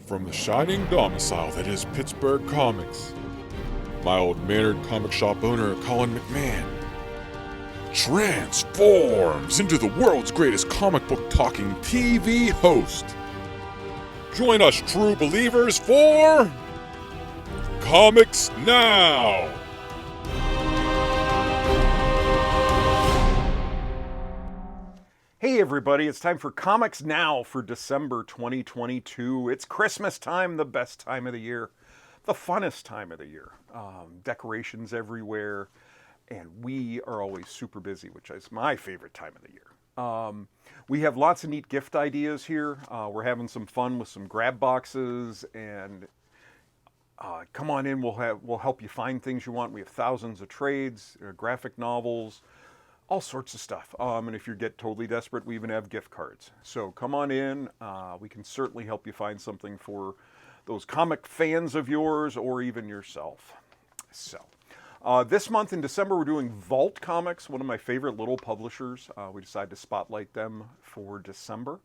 From the shining domicile that is Pittsburgh Comics, my old mannered comic shop owner, Colin McMahon, transforms into the world's greatest comic book talking TV host. Join us, true believers, for Comics Now! Hey everybody, it's time for Comics Now for December 2022. It's Christmas time, the best time of the year, the funnest time of the year. Decorations everywhere, and we are always super busy, which is my favorite time of the year. We have lots of neat gift ideas here. We're having some fun with some grab boxes, and come on in, we'll help you find things you want. We have thousands of trades, graphic novels, all sorts of stuff. And if you get totally desperate, we even have gift cards. So come on in. We can certainly help you find something for those comic fans of yours or even yourself. So this month in December, we're doing Vault Comics, one of my favorite little publishers. We decided to spotlight them for December.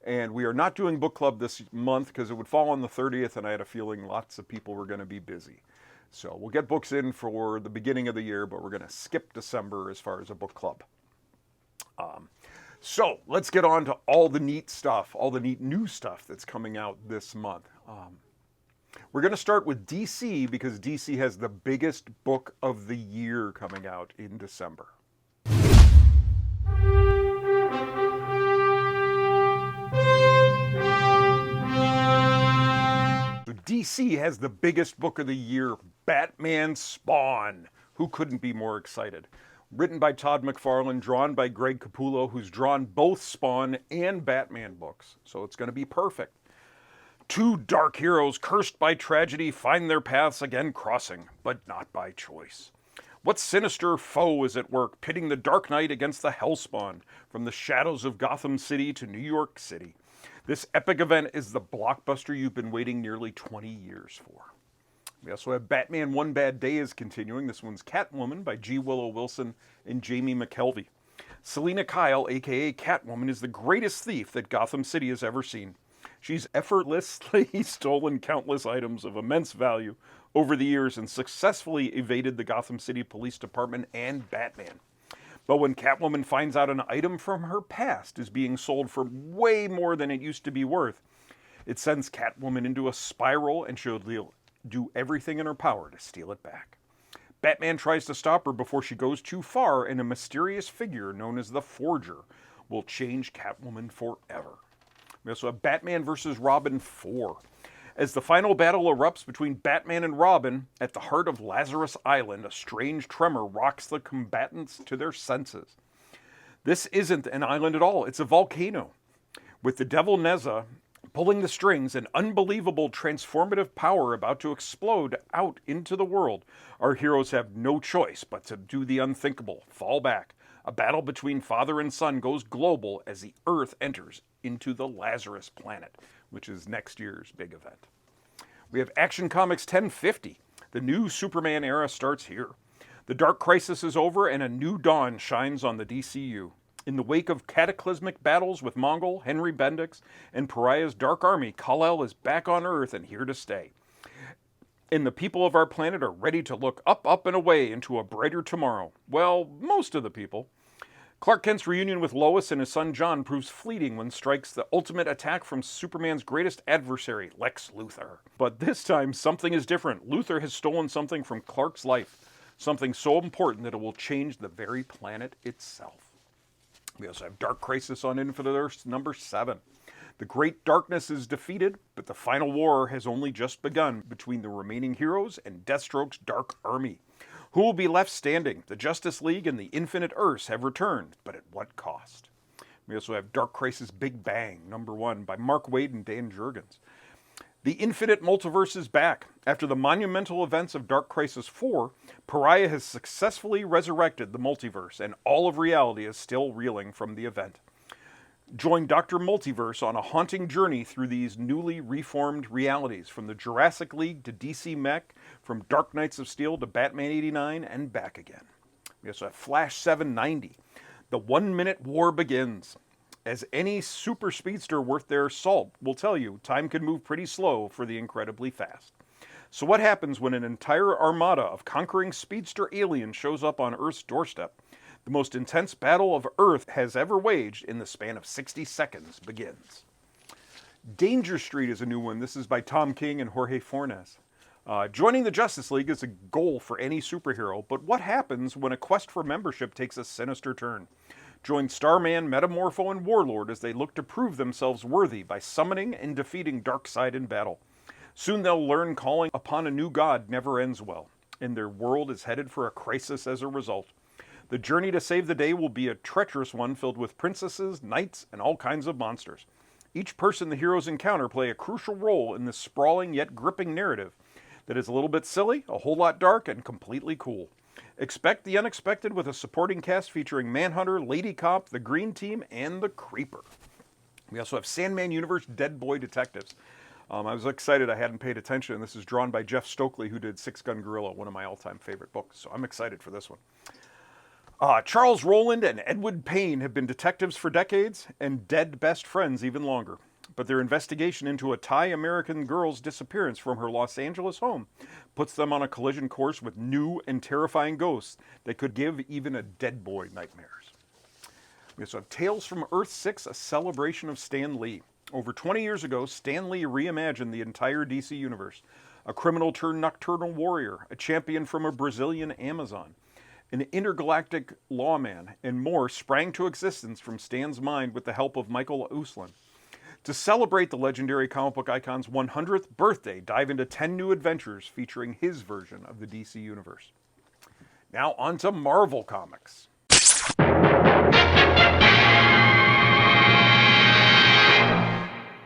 And we are not doing book club this month because it would fall on the 30th, and I had a feeling lots of people were going to be busy. So we'll get books in for the beginning of the year, but we're going to skip December as far as a book club. So let's get on to all the neat stuff, all the neat new stuff that's coming out this month. We're going to start with DC because DC has the biggest book of the year coming out in December. DC has the biggest book of the year, Batman Spawn. Who couldn't be more excited? Written by Todd McFarlane, drawn by Greg Capullo, who's drawn both Spawn and Batman books. So it's going to be perfect. Two dark heroes cursed by tragedy find their paths again crossing, but not by choice. What sinister foe is at work, pitting the Dark Knight against the Hellspawn, from the shadows of Gotham City to New York City? This epic event is the blockbuster you've been waiting nearly 20 years for. We also have Batman One Bad Day is continuing. This one's Catwoman by G. Willow Wilson and Jamie McKelvey. Selina Kyle, aka Catwoman, is the greatest thief that Gotham City has ever seen. She's effortlessly stolen countless items of immense value over the years and successfully evaded the Gotham City Police Department and Batman. But when Catwoman finds out an item from her past is being sold for way more than it used to be worth, it sends Catwoman into a spiral, and she'll do everything in her power to steal it back. Batman tries to stop her before she goes too far, and a mysterious figure known as the Forger will change Catwoman forever. We also have Batman vs. Robin 4. As the final battle erupts between Batman and Robin, at the heart of Lazarus Island, a strange tremor rocks the combatants to their senses. This isn't an island at all, it's a volcano. With the devil Neza pulling the strings, an unbelievable transformative power about to explode out into the world, our heroes have no choice but to do the unthinkable, fall back. A battle between father and son goes global as the Earth enters into the Lazarus Planet, which is next year's big event. We have Action Comics 1050. The new Superman era starts here. The Dark Crisis is over and a new dawn shines on the DCU. In the wake of cataclysmic battles with Mongul, Henry Bendix, and Pariah's Dark Army, Kal-El is back on Earth and here to stay. And the people of our planet are ready to look up, up, and away into a brighter tomorrow. Well, most of the people. Clark Kent's reunion with Lois and his son John proves fleeting when strikes the ultimate attack from Superman's greatest adversary, Lex Luthor. But this time, something is different. Luthor has stolen something from Clark's life, something so important that it will change the very planet itself. We also have Dark Crisis on Infinite Earths number 7. The Great Darkness is defeated, but the final war has only just begun between the remaining heroes and Deathstroke's Dark Army. Who will be left standing? The Justice League and the Infinite Earths have returned, but at what cost? We also have Dark Crisis Big Bang, number 1, by Mark Waid and Dan Jurgens. The Infinite Multiverse is back. After the monumental events of Dark Crisis 4, Pariah has successfully resurrected the multiverse, and all of reality is still reeling from the event. Join Dr. Multiverse on a haunting journey through these newly reformed realities, from the Jurassic League to DC Mech, from Dark Knights of Steel to Batman 89, and back again. We also have Flash 790. The 1 Minute War begins. As any super speedster worth their salt will tell you, time can move pretty slow for the incredibly fast. So what happens when an entire armada of conquering speedster aliens shows up on Earth's doorstep? The most intense battle of Earth has ever waged in the span of 60 seconds begins. Danger Street is a new one. This is by Tom King and Jorge Fornes. Joining the Justice League is a goal for any superhero, but what happens when a quest for membership takes a sinister turn? Join Starman, Metamorpho, and Warlord as they look to prove themselves worthy by summoning and defeating Darkseid in battle. Soon they'll learn calling upon a new god never ends well, and their world is headed for a crisis as a result. The journey to save the day will be a treacherous one filled with princesses, knights, and all kinds of monsters. Each person the heroes encounter play a crucial role in this sprawling yet gripping narrative that is a little bit silly, a whole lot dark, and completely cool. Expect the unexpected with a supporting cast featuring Manhunter, Lady Cop, the Green Team, and the Creeper. We also have Sandman Universe Dead Boy Detectives. I was excited I hadn't paid attention. This is drawn by Jeff Stokely, who did Six Gun Gorilla, one of my all-time favorite books. So I'm excited for this one. Charles Rowland and Edward Payne have been detectives for decades and dead best friends even longer. But their investigation into a Thai-American girl's disappearance from her Los Angeles home puts them on a collision course with new and terrifying ghosts that could give even a dead boy nightmares. We also have Tales from Earth-6, a celebration of Stan Lee. Over 20 years ago, Stan Lee reimagined the entire DC universe. A criminal turned nocturnal warrior, a champion from a Brazilian Amazon, an intergalactic lawman, and more sprang to existence from Stan's mind with the help of Michael Uslan. To celebrate the legendary comic book icon's 100th birthday, dive into 10 new adventures featuring his version of the DC universe. Now on to Marvel Comics.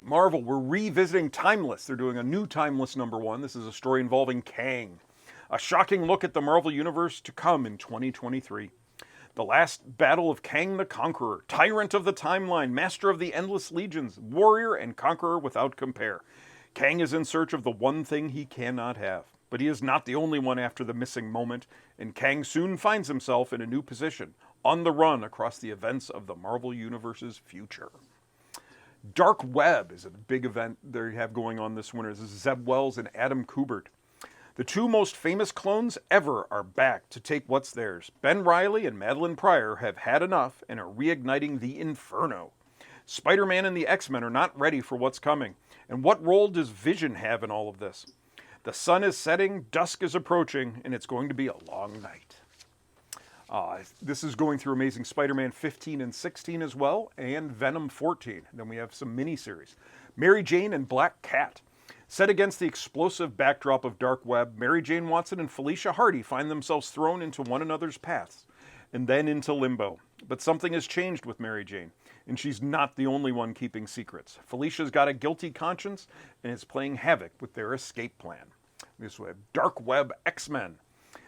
Marvel, we're revisiting Timeless. They're doing a new Timeless #1. This is a story involving Kang. A shocking look at the Marvel Universe to come in 2023. The last battle of Kang the Conqueror, tyrant of the timeline, master of the endless legions, warrior and conqueror without compare. Kang is in search of the one thing he cannot have. But he is not the only one after the missing moment, and Kang soon finds himself in a new position, on the run across the events of the Marvel Universe's future. Dark Web is a big event they have going on this winter. This is Zeb Wells and Adam Kubert. The two most famous clones ever are back to take what's theirs. Ben Reilly and Madeline Pryor have had enough and are reigniting the Inferno. Spider-Man and the X-Men are not ready for what's coming. And what role does Vision have in all of this? The sun is setting, dusk is approaching, and it's going to be a long night. This is going through Amazing Spider-Man 15 and 16 as well, and Venom 14. Then we have some miniseries. Mary Jane and Black Cat. Set against the explosive backdrop of Dark Web, Mary Jane Watson and Felicia Hardy find themselves thrown into one another's paths, and then into limbo. But something has changed with Mary Jane, and she's not the only one keeping secrets. Felicia's got a guilty conscience and is playing havoc with their escape plan. This way, Dark Web X-Men.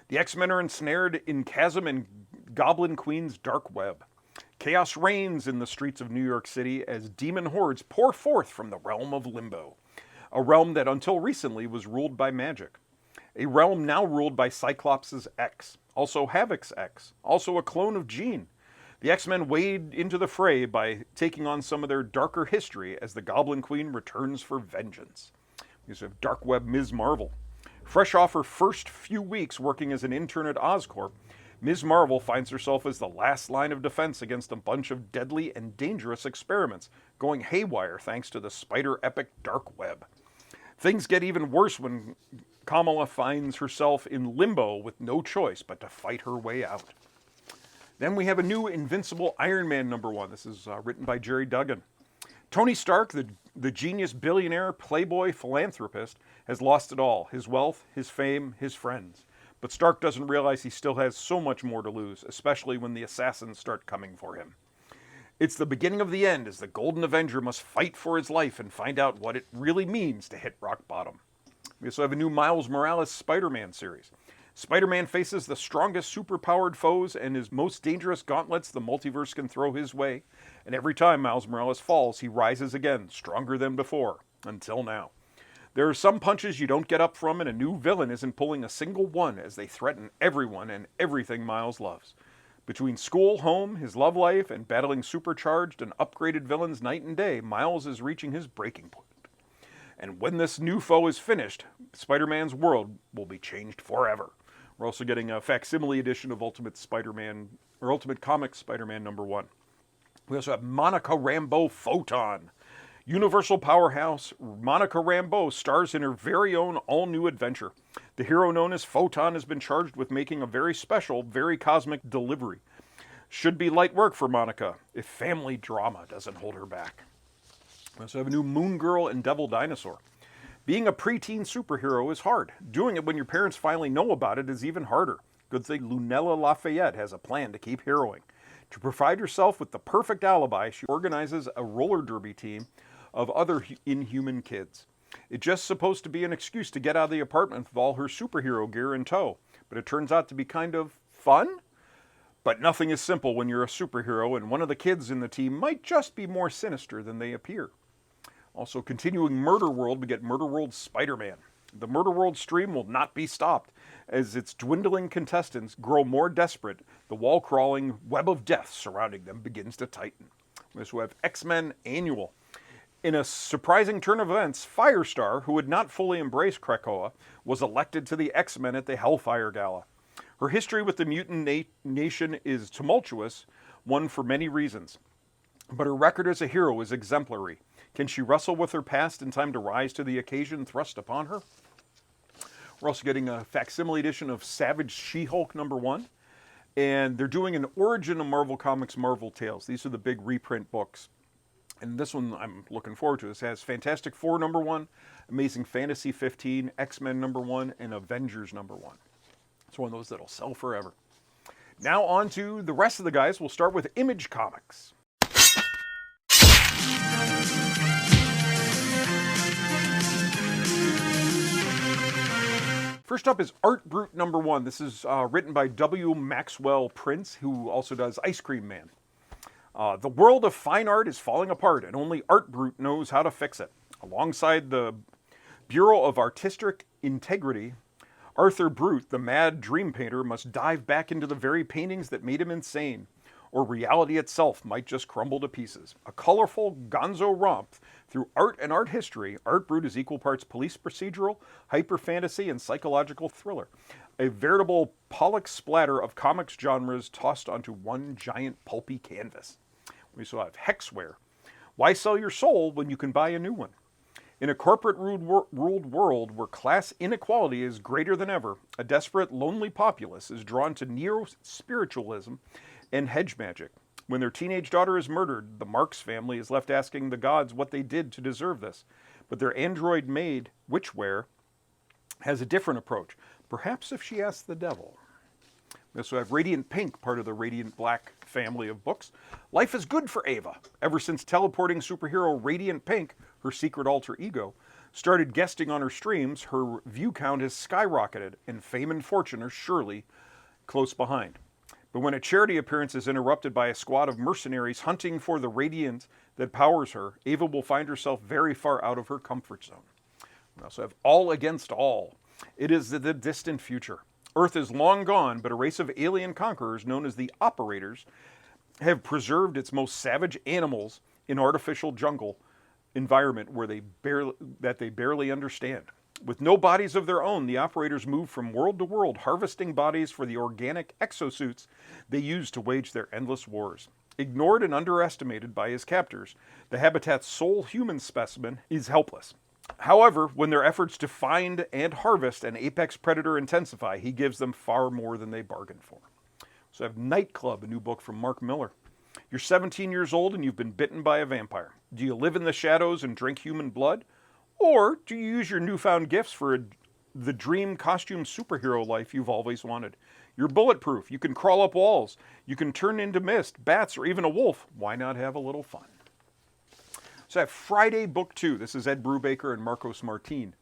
The X-Men are ensnared in Chasm and Goblin Queen's Dark Web. Chaos reigns in the streets of New York City as demon hordes pour forth from the realm of Limbo. A realm that until recently was ruled by magic. A realm now ruled by Cyclops' X, also Havoc's X, also a clone of Jean. The X-Men wade into the fray by taking on some of their darker history as the Goblin Queen returns for vengeance. We also have Dark Web Ms. Marvel. Fresh off her first few weeks working as an intern at Oscorp, Ms. Marvel finds herself as the last line of defense against a bunch of deadly and dangerous experiments, going haywire thanks to the spider epic Dark Web. Things get even worse when Kamala finds herself in limbo with no choice but to fight her way out. Then we have a new Invincible Iron Man #1. This is written by Jerry Duggan. Tony Stark, the genius billionaire, playboy, philanthropist, has lost it all. His wealth, his fame, his friends. But Stark doesn't realize he still has so much more to lose, especially when the assassins start coming for him. It's the beginning of the end as the Golden Avenger must fight for his life and find out what it really means to hit rock bottom. We also have a new Miles Morales Spider-Man series. Spider-Man faces the strongest superpowered foes and his most dangerous gauntlets the multiverse can throw his way. And every time Miles Morales falls, he rises again, stronger than before, until now. There are some punches you don't get up from, and a new villain isn't pulling a single one as they threaten everyone and everything Miles loves. Between school, home, his love life, and battling supercharged and upgraded villains night and day, Miles is reaching his breaking point. And when this new foe is finished, Spider-Man's world will be changed forever. We're also getting a facsimile edition of Ultimate Spider-Man, or Ultimate Comics Spider-Man #1. We also have Monica Rambeau Photon. Universal powerhouse Monica Rambeau stars in her very own all-new adventure. The hero known as Photon has been charged with making a very special, very cosmic delivery. Should be light work for Monica if family drama doesn't hold her back. We also have a new Moon Girl and Devil Dinosaur. Being a preteen superhero is hard. Doing it when your parents finally know about it is even harder. Good thing Lunella Lafayette has a plan to keep heroing. To provide herself with the perfect alibi, she organizes a roller derby team of other inhuman kids. It's just supposed to be an excuse to get out of the apartment with all her superhero gear in tow, but it turns out to be kind of fun? But nothing is simple when you're a superhero, and one of the kids in the team might just be more sinister than they appear. Also, continuing Murder World, we get Murder World Spider-Man. The Murder World stream will not be stopped. As its dwindling contestants grow more desperate, the wall-crawling web of death surrounding them begins to tighten. We also have X-Men Annual. In a surprising turn of events, Firestar, who had not fully embraced Krakoa, was elected to the X-Men at the Hellfire Gala. Her history with the mutant nation is tumultuous, one for many reasons. But her record as a hero is exemplary. Can she wrestle with her past in time to rise to the occasion thrust upon her? We're also getting a facsimile edition of Savage She-Hulk #1. And they're doing an Origin of Marvel Comics Marvel Tales. These are the big reprint books. And this one I'm looking forward to. This has Fantastic Four #1, Amazing Fantasy 15, X-Men #1, and Avengers #1. It's one of those that'll sell forever. Now on to the rest of the guys. We'll start with Image Comics. First up is Art Brut #1. This is written by W. Maxwell Prince, who also does Ice Cream Man. The world of fine art is falling apart, and only Art Brut knows how to fix it. Alongside the Bureau of Artistic Integrity, Arthur Brut, the mad dream painter, must dive back into the very paintings that made him insane, or reality itself might just crumble to pieces. A colorful gonzo romp through art and art history, Art Brut is equal parts police procedural, hyper fantasy, and psychological thriller. A veritable Pollock splatter of comics genres tossed onto one giant pulpy canvas. We also have Hexware. Why sell your soul when you can buy a new one? In a corporate-ruled world where class inequality is greater than ever, a desperate, lonely populace is drawn to neo-spiritualism and hedge magic. When their teenage daughter is murdered, the Marx family is left asking the gods what they did to deserve this. But their android maid, Witchware, has a different approach. Perhaps if she asks the devil. We also have Radiant Pink, part of the Radiant Black family of books. Life is good for Ava. Ever since teleporting superhero Radiant Pink, her secret alter ego, started guesting on her streams, her view count has skyrocketed, and fame and fortune are surely close behind. But when a charity appearance is interrupted by a squad of mercenaries hunting for the radiant that powers her, Ava will find herself very far out of her comfort zone. We also have All Against All. It is the distant future. Earth is long gone, but a race of alien conquerors known as the Operators have preserved its most savage animals in artificial jungle environment where they barely understand. With no bodies of their own, the Operators move from world to world, harvesting bodies for the organic exosuits they use to wage their endless wars. Ignored and underestimated by his captors, the habitat's sole human specimen is helpless. However, when their efforts to find and harvest an apex predator intensify, he gives them far more than they bargained for. So I have Nightclub, a new book from Mark Miller. You're 17 years old and you've been bitten by a vampire. Do you live in the shadows and drink human blood? Or do you use your newfound gifts for the dream costume superhero life you've always wanted? You're bulletproof. You can crawl up walls. You can turn into mist, bats, or even a wolf. Why not have a little fun? So I have Friday Book 2. This is Ed Brubaker and Marcos Martin.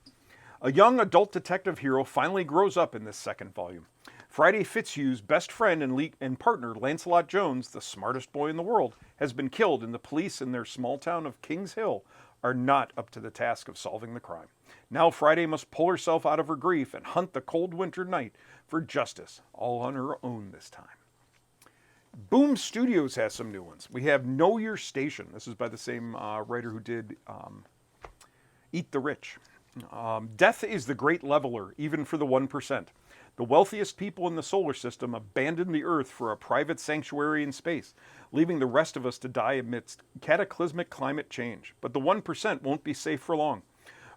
A young adult detective hero finally grows up in this second volume. Friday Fitzhugh's best friend and partner, Lancelot Jones, the smartest boy in the world, has been killed, and the police in their small town of Kings Hill are not up to the task of solving the crime. Now Friday must pull herself out of her grief and hunt the cold winter night for justice, all on her own this time. Boom Studios has some new ones. We have Know Your Station. This is by the same writer who did Eat the Rich. Death is the great leveler, even for the 1%. The wealthiest people in the solar system abandoned the Earth for a private sanctuary in space, leaving the rest of us to die amidst cataclysmic climate change. But the 1% won't be safe for long.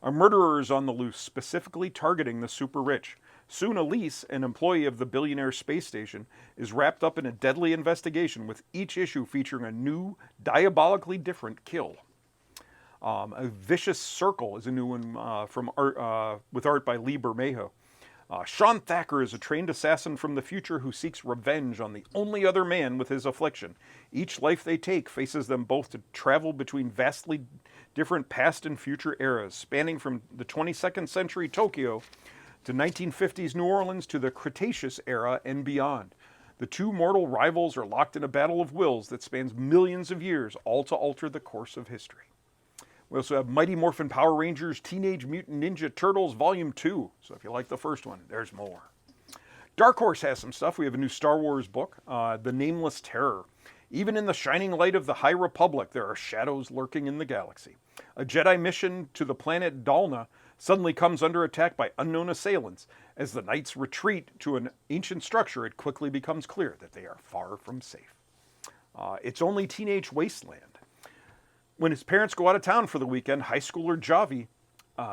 A murderer is on the loose, specifically targeting the super rich. Soon Elise, an employee of the billionaire space station, is wrapped up in a deadly investigation, with each issue featuring a new, diabolically different kill. A Vicious Circle is a new one from art, with art by Lee Bermejo. Sean Thacker is a trained assassin from the future who seeks revenge on the only other man with his affliction. Each life they take faces them both to travel between vastly different past and future eras, spanning from the 22nd century Tokyo to 1950s New Orleans to the Cretaceous era and beyond. The two mortal rivals are locked in a battle of wills that spans millions of years, all to alter the course of history. We also have Mighty Morphin Power Rangers Teenage Mutant Ninja Turtles Volume 2. So if you like the first one, there's more. Dark Horse has some stuff. We have a new Star Wars book, The Nameless Terror. Even in the shining light of the High Republic, there are shadows lurking in the galaxy. A Jedi mission to the planet Dalna suddenly comes under attack by unknown assailants. As the knights retreat to an ancient structure, it quickly becomes clear that they are far from safe. It's Only Teenage Wasteland. When his parents go out of town for the weekend, high schooler Javi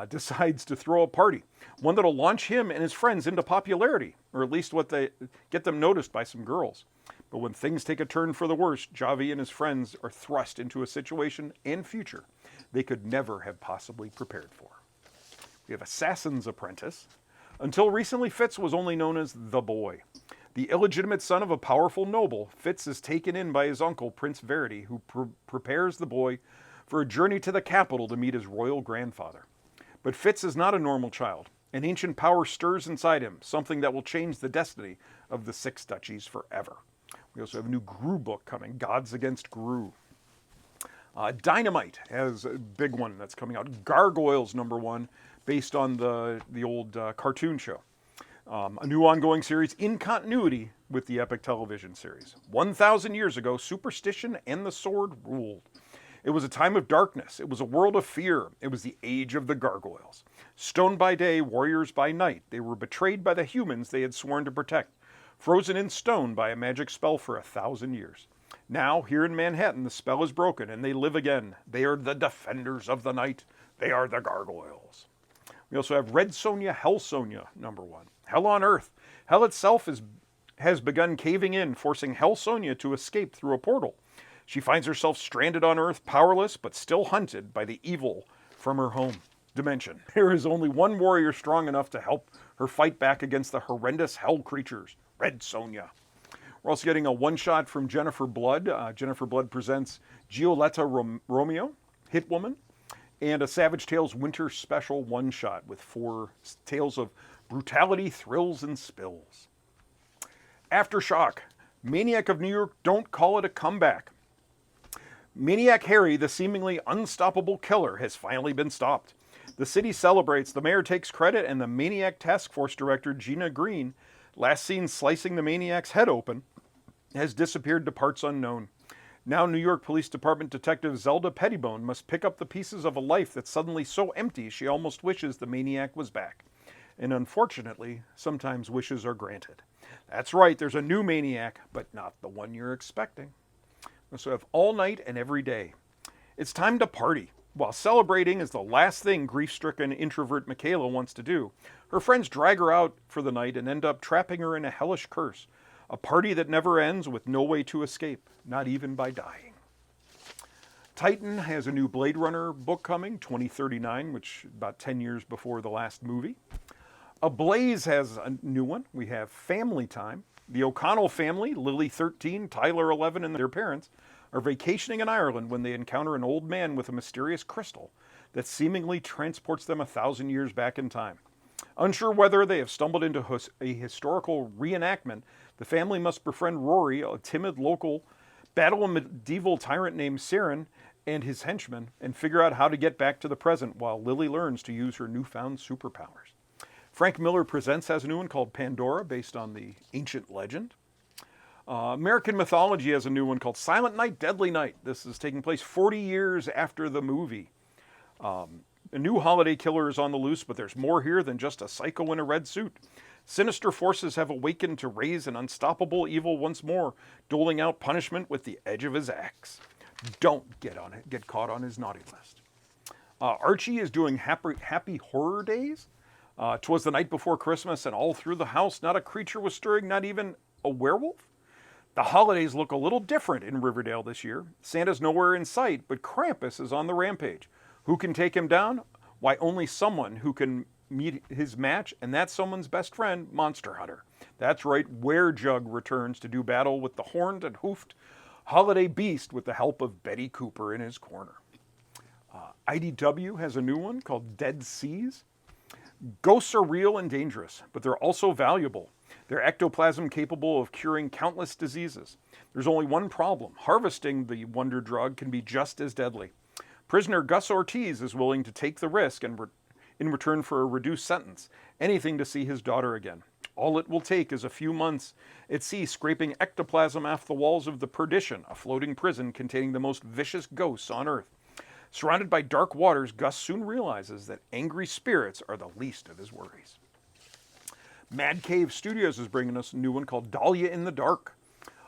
decides to throw a party, one that'll launch him and his friends into popularity, or at least get them noticed by some girls. But when things take a turn for the worse, Javi and his friends are thrust into a situation and future they could never have possibly prepared for. We have Assassin's Apprentice. Until recently, Fitz was only known as the Boy. The illegitimate son of a powerful noble, Fitz is taken in by his uncle, Prince Verity, who prepares the boy for a journey to the capital to meet his royal grandfather. But Fitz is not a normal child. An ancient power stirs inside him, something that will change the destiny of the Six Duchies forever. We also have a new Gru book coming, Gods Against Gru. Dynamite has a big one that's coming out, Gargoyles #1, based on the old cartoon show. A new ongoing series in continuity with the epic television series. 1,000 years ago, superstition and the sword ruled. It was a time of darkness. It was a world of fear. It was the age of the gargoyles. Stone by day, warriors by night, they were betrayed by the humans they had sworn to protect, frozen in stone by a magic spell for 1,000 years. Now, here in Manhattan, the spell is broken and they live again. They are the defenders of the night. They are the gargoyles. We also have Red Sonja, Hell Sonja #1. Hell on Earth. Hell itself has begun caving in, forcing Hell Sonja to escape through a portal. She finds herself stranded on Earth, powerless, but still hunted by the evil from her home dimension. There is only one warrior strong enough to help her fight back against the horrendous hell creatures, Red Sonja. We're also getting a one-shot from Jennifer Blood. Jennifer Blood presents Gioletta Romeo, Hitwoman, and a Savage Tales Winter Special one-shot with 4 tales of brutality, thrills, and spills. Aftershock. Maniac of New York, don't call it a comeback. Maniac Harry, the seemingly unstoppable killer, has finally been stopped. The city celebrates, the mayor takes credit, and the Maniac Task Force director, Gina Green, last seen slicing the Maniac's head open, has disappeared to parts unknown. Now New York Police Department Detective Zelda Pettibone must pick up the pieces of a life that's suddenly so empty she almost wishes the Maniac was back. And unfortunately, sometimes wishes are granted. That's right, there's a new Maniac, but not the one you're expecting. We also have All Night and Every Day. It's time to party. While celebrating is the last thing grief-stricken introvert Michaela wants to do, her friends drag her out for the night and end up trapping her in a hellish curse. A party that never ends with no way to escape, not even by dying. Titan has a new Blade Runner book coming, 2039, which is about 10 years before the last movie. Ablaze has a new one. We have Family Time. The O'Connell family, Lily 13, Tyler 11, and their parents, are vacationing in Ireland when they encounter an old man with a mysterious crystal that seemingly transports them 1,000 years back in time. Unsure whether they have stumbled into a historical reenactment, the family must befriend Rory, a timid local medieval tyrant named Saren, and his henchmen, and figure out how to get back to the present while Lily learns to use her newfound superpowers. Frank Miller Presents has a new one called Pandora, based on the ancient legend. American Mythology has a new one called Silent Night, Deadly Night. This is taking place 40 years after the movie. A new holiday killer is on the loose, but there's more here than just a psycho in a red suit. Sinister forces have awakened to raise an unstoppable evil once more, doling out punishment with the edge of his axe. Don't get caught on his naughty list. Archie is doing happy horror days. 'Twas the night before Christmas, and all through the house not a creature was stirring, not even a werewolf. The holidays look a little different in Riverdale this year. Santa's nowhere in sight, but Krampus is on the rampage. Who can take him down? Why, only someone who can meet his match, and that's someone's best friend, Monster Hunter. That's right, Werejug returns to do battle with the horned and hoofed holiday beast with the help of Betty Cooper in his corner. IDW has a new one called Dead Seas. Ghosts are real and dangerous, but they're also valuable. They're ectoplasm capable of curing countless diseases. There's only one problem. Harvesting the wonder drug can be just as deadly. Prisoner Gus Ortiz is willing to take the risk and in return for a reduced sentence, anything to see his daughter again. All it will take is a few months at sea scraping ectoplasm off the walls of the Perdition, a floating prison containing the most vicious ghosts on Earth. Surrounded by dark waters, Gus soon realizes that angry spirits are the least of his worries. Mad Cave Studios is bringing us a new one called Dahlia in the Dark.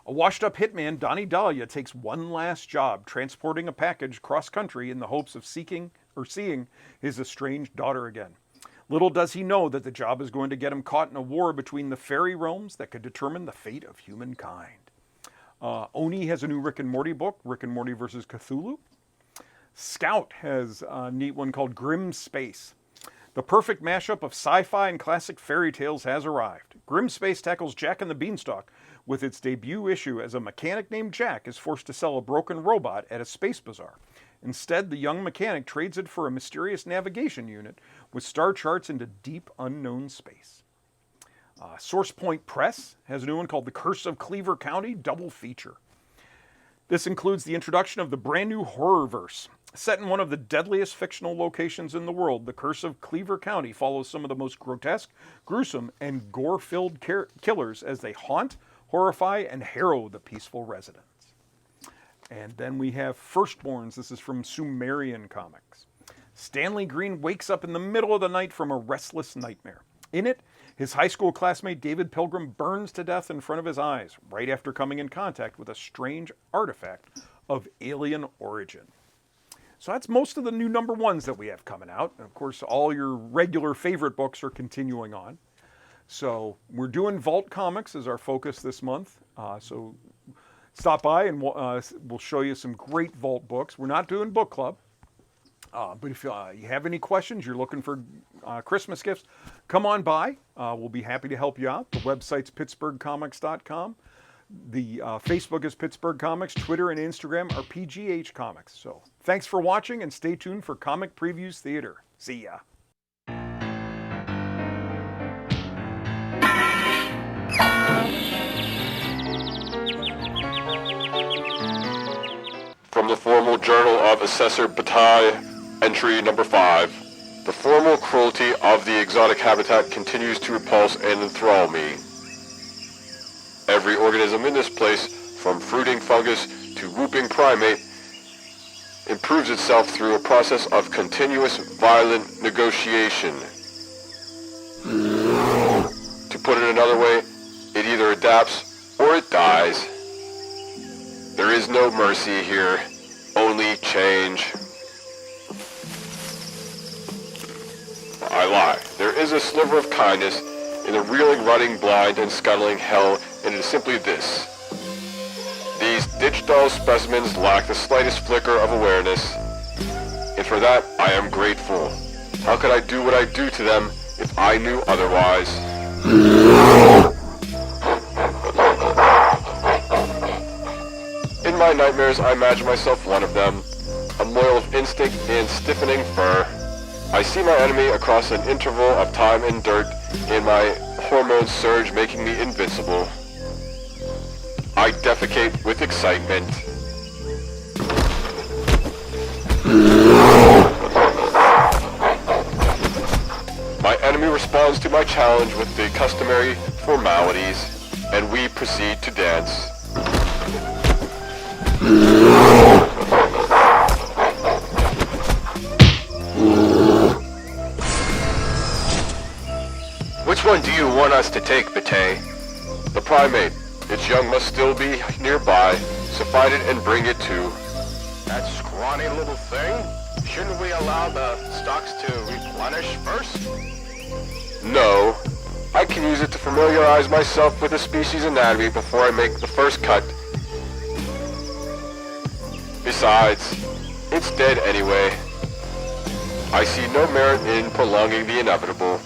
A washed-up hitman, Donnie Dahlia, takes one last job, transporting a package cross-country in the hopes of seeing his estranged daughter again. Little does he know that the job is going to get him caught in a war between the fairy realms that could determine the fate of humankind. Oni has a new Rick and Morty book, Rick and Morty vs. Cthulhu. Scout has a neat one called Grim Space. The perfect mashup of sci-fi and classic fairy tales has arrived. Grim Space tackles Jack and the Beanstalk with its debut issue as a mechanic named Jack is forced to sell a broken robot at a space bazaar. Instead, the young mechanic trades it for a mysterious navigation unit with star charts into deep unknown space. Source Point Press has a new one called The Curse of Cleaver County double feature. This includes the introduction of the brand new Horrorverse. Set in one of the deadliest fictional locations in the world, The Curse of Cleaver County follows some of the most grotesque, gruesome, and gore-filled killers as they haunt, horrify, and harrow the peaceful residents. And then we have Firstborns. This is from Sumerian Comics. Stanley Green wakes up in the middle of the night from a restless nightmare. In it, his high school classmate David Pilgrim burns to death in front of his eyes, right after coming in contact with a strange artifact of alien origin. So that's most of the new number ones that we have coming out. And of course, all your regular favorite books are continuing on. So we're doing Vault Comics as our focus this month. So stop by and we'll show you some great Vault books. We're not doing book club. But if you have any questions, you're looking for Christmas gifts, come on by. We'll be happy to help you out. The website's pittsburghcomics.com. The Facebook is Pittsburgh Comics. Twitter and Instagram are PGH Comics. So thanks for watching and stay tuned for Comic Previews Theater. See ya. From the formal journal of Assessor Bataille, entry number 5. The formal cruelty of the exotic habitat continues to repulse and enthrall me. Every organism in this place, from fruiting fungus to whooping primate, improves itself through a process of continuous violent negotiation. To put it another way, it either adapts or it dies. There is no mercy here, only change. I lie. There is a sliver of kindness in the reeling, running blind, and scuttling hell, and it is simply this. These ditch-dull specimens lack the slightest flicker of awareness, and for that I am grateful. How could I do what I do to them if I knew otherwise? In my nightmares, I imagine myself one of them, a moil of instinct and stiffening fur. I see my enemy across an interval of time and dirt, and my hormones surge, making me invincible. I defecate with excitement. My enemy responds to my challenge with the customary formalities. and we proceed to dance. Which one do you want us to take, Batay? The primate. Its young must still be nearby, so find it and bring it to. That scrawny little thing? Shouldn't we allow the stocks to replenish first? No. I can use it to familiarize myself with the species anatomy before I make the first cut. Besides, it's dead anyway. I see no merit in prolonging the inevitable.